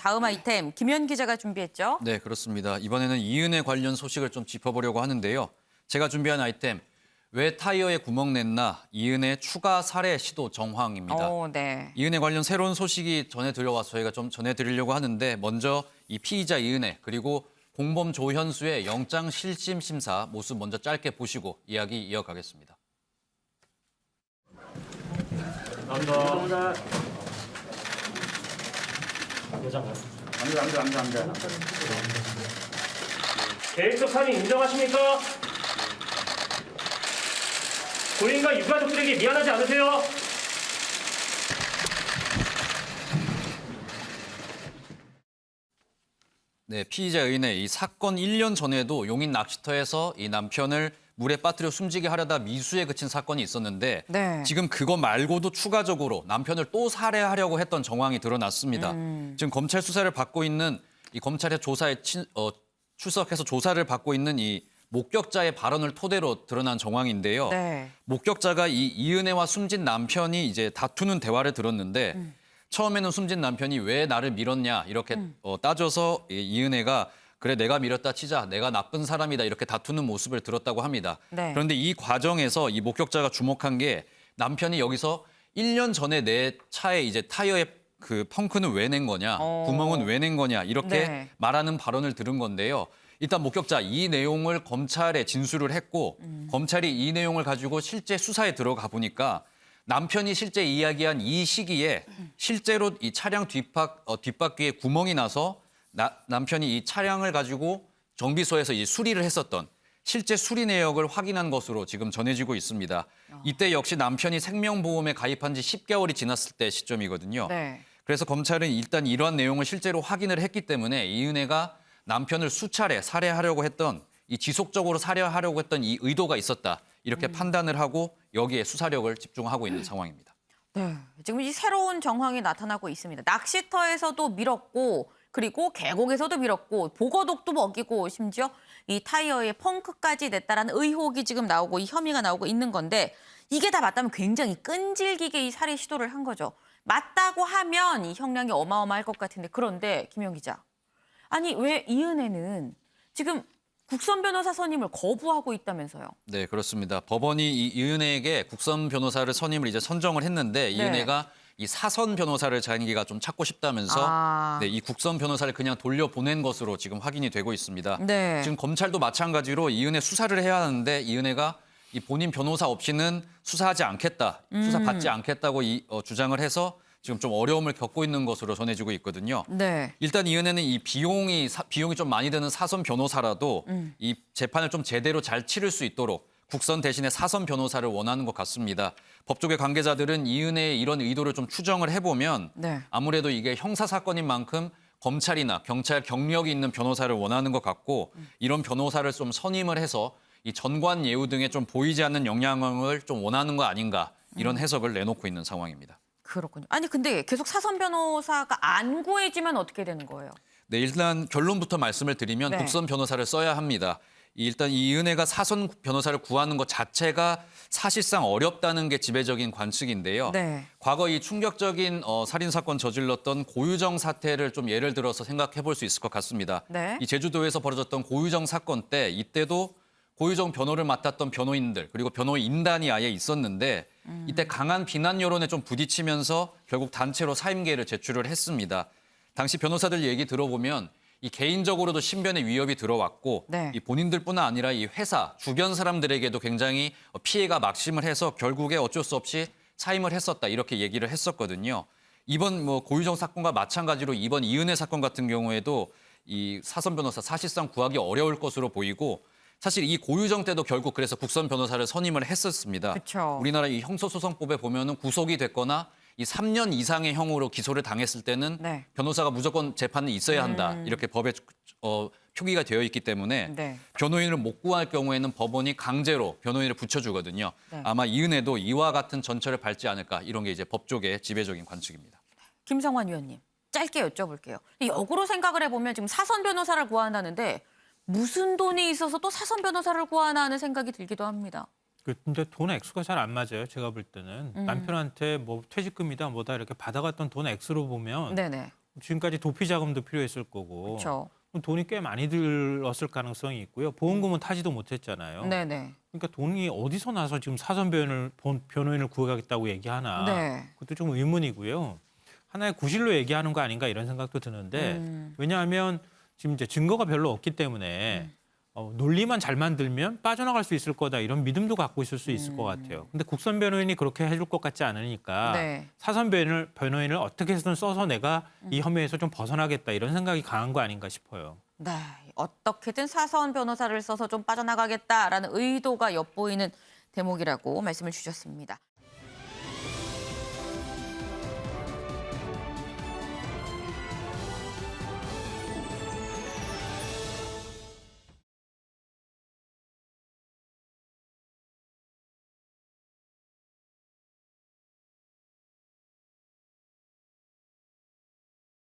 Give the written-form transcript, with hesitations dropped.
다음 아이템 김현 기자가 준비했죠? 네, 그렇습니다. 이번에는 이은혜 관련 소식을 좀 짚어보려고 하는데요. 제가 준비한 아이템, 왜 타이어에 구멍 냈나? 이은혜 추가 살해 시도 정황입니다. 네. 이은혜 관련 새로운 소식이 전해들려와서 저희가 좀 전해드리려고 하는데 먼저 이 피의자 이은혜 그리고 공범 조현수의 영장 실질 심사 모습 먼저 짧게 보시고 이야기 이어가겠습니다. 감사합니다. 계획적 살인 인정하십니까? 고인과 유가족들에게 미안하지 않으세요? 네, 피의자 의은혜 이 사건 1년 전에도 용인 낚시터에서 이 남편을 물에 빠뜨려 숨지게 하려다 미수에 그친 사건이 있었는데 네. 지금 그거 말고도 추가적으로 남편을 또 살해하려고 했던 정황이 드러났습니다. 지금 검찰 수사를 받고 있는 이 검찰의 조사에 출석해서 조사를 받고 있는 이 목격자의 발언을 토대로 드러난 정황인데요. 네. 목격자가 이 이은혜와 숨진 남편이 이제 다투는 대화를 들었는데 처음에는 숨진 남편이 왜 나를 밀었냐 이렇게 따져서 이은혜가 그래 내가 밀었다 치자 내가 나쁜 사람이다 이렇게 다투는 모습을 들었다고 합니다. 네. 그런데 이 과정에서 이 목격자가 주목한 게 남편이 여기서 1년 전에 내 차에 이제 타이어에 그 펑크는 왜 낸 거냐 구멍은 왜 낸 거냐 이렇게 네. 말하는 발언을 들은 건데요. 일단 목격자 이 내용을 검찰에 진술을 했고 검찰이 이 내용을 가지고 실제 수사에 들어가 보니까 남편이 실제 이야기한 이 시기에 실제로 이 차량 뒷바퀴에 구멍이 나서 남편이 이 차량을 가지고 정비소에서 이 수리를 했었던 실제 수리 내역을 확인한 것으로 지금 전해지고 있습니다. 이때 역시 남편이 생명보험에 가입한 지 10개월이 지났을 때 시점이거든요. 네. 그래서 검찰은 일단 이러한 내용을 실제로 확인을 했기 때문에 이은혜가 남편을 수차례 살해하려고 했던 이 지속적으로 살해하려고 했던 이 의도가 있었다. 이렇게 판단을 하고 여기에 수사력을 집중하고 있는 상황입니다. 네. 지금 이 새로운 정황이 나타나고 있습니다. 낚시터에서도 밀었고 그리고 계곡에서도 밀었고 보거독도 먹이고 심지어 이 타이어에 펑크까지 냈다라는 의혹이 지금 나오고 이 혐의가 나오고 있는 건데 이게 다 맞다면 굉장히 끈질기게 이 살해 시도를 한 거죠. 맞다고 하면 이 형량이 어마어마할 것 같은데 그런데 김영 기자. 아니 왜 이은혜는 지금 국선 변호사 선임을 거부하고 있다면서요? 네, 그렇습니다. 법원이 이 이은혜에게 국선 변호사를 선임을 이제 선정을 했는데 이은혜가 이 사선 변호사를 자기가 좀 찾고 싶다면서 네, 이 국선 변호사를 그냥 돌려보낸 것으로 지금 확인이 되고 있습니다. 네. 지금 검찰도 마찬가지로 이은혜 수사를 해야 하는데 이은혜가 이 본인 변호사 없이는 수사하지 않겠다, 수사받지 않겠다고 주장을 해서 지금 좀 어려움을 겪고 있는 것으로 전해지고 있거든요. 네. 일단 이은혜는 이 비용이 좀 많이 드는 사선 변호사라도 이 재판을 좀 제대로 잘 치를 수 있도록 국선 대신에 사선 변호사를 원하는 것 같습니다. 법조계 관계자들은 이은혜의 이런 의도를 좀 추정을 해보면 네. 아무래도 이게 형사 사건인 만큼 검찰이나 경찰 경력이 있는 변호사를 원하는 것 같고 이런 변호사를 좀 선임을 해서 이 전관 예우 등에 좀 보이지 않는 영향을 좀 원하는 거 아닌가 이런 해석을 내놓고 있는 상황입니다. 그렇군요. 아니 근데 계속 사선 변호사가 안 구해지면 어떻게 되는 거예요? 네, 일단 결론부터 말씀을 드리면 네. 국선 변호사를 써야 합니다. 일단 이은혜가 사선 변호사를 구하는 것 자체가 사실상 어렵다는 게 지배적인 관측인데요. 네. 과거 이 충격적인 살인 사건 저질렀던 고유정 사태를 좀 예를 들어서 생각해 볼 수 있을 것 같습니다. 네. 이 제주도에서 벌어졌던 고유정 사건 때 이때도 고유정 변호를 맡았던 변호인들 그리고 변호인단이 아예 있었는데 이때 강한 비난 여론에 좀 부딪히면서 결국 단체로 사임계를 제출을 했습니다. 당시 변호사들 얘기 들어보면 이 개인적으로도 신변의 위협이 들어왔고 네. 이 본인들뿐만 아니라 이 회사 주변 사람들에게도 굉장히 피해가 막심을 해서 결국에 어쩔 수 없이 사임을 했었다 이렇게 얘기를 했었거든요. 이번 고유정 사건과 마찬가지로 이번 이은혜 사건 같은 경우에도 이 사선 변호사 사실상 구하기 어려울 것으로 보이고 사실 이 고유정 때도 결국 그래서 국선 변호사를 선임을 했었습니다. 그쵸. 우리나라 이 형사소송법에 보면은 구속이 됐거나 이 3년 이상의 형으로 기소를 당했을 때는 네. 변호사가 무조건 재판은 있어야 한다. 이렇게 법에 표기가 되어 있기 때문에 네. 변호인을 못 구할 경우에는 법원이 강제로 변호인을 붙여주거든요. 네. 아마 이은혜도 이와 같은 전철을 밟지 않을까 이런 게 이제 법조계의 지배적인 관측입니다. 김성환 위원님, 짧게 여쭤볼게요. 역으로 생각을 해보면 지금 사선 변호사를 구한다는데 무슨 돈이 있어서 또 사선 변호사를 구하나 하는 생각이 들기도 합니다. 근데 돈 액수가 잘 안 맞아요. 제가 볼 때는 남편한테 뭐 퇴직금이다 뭐다 이렇게 받아갔던 돈 액수로 보면 네네. 지금까지 도피 자금도 필요했을 거고 그렇죠. 그럼 돈이 꽤 많이 들었을 가능성이 있고요. 보험금은 타지도 못했잖아요. 네네. 그러니까 돈이 어디서 나서 지금 사전 변호인을 구하겠다고 얘기하나 네. 그것도 좀 의문이고요. 하나의 구실로 얘기하는 거 아닌가 이런 생각도 드는데 왜냐하면 지금 이제 증거가 별로 없기 때문에 논리만 잘 만들면 빠져나갈 수 있을 거다 이런 믿음도 갖고 있을 수 있을 것 같아요. 근데 국선 변호인이 그렇게 해줄 것 같지 않으니까 네. 사선 변호인을 어떻게 해서든 써서 내가 이 혐의에서 좀 벗어나겠다 이런 생각이 강한 거 아닌가 싶어요. 네. 어떻게든 사선 변호사를 써서 좀 빠져나가겠다라는 의도가 엿보이는 대목이라고 말씀을 주셨습니다.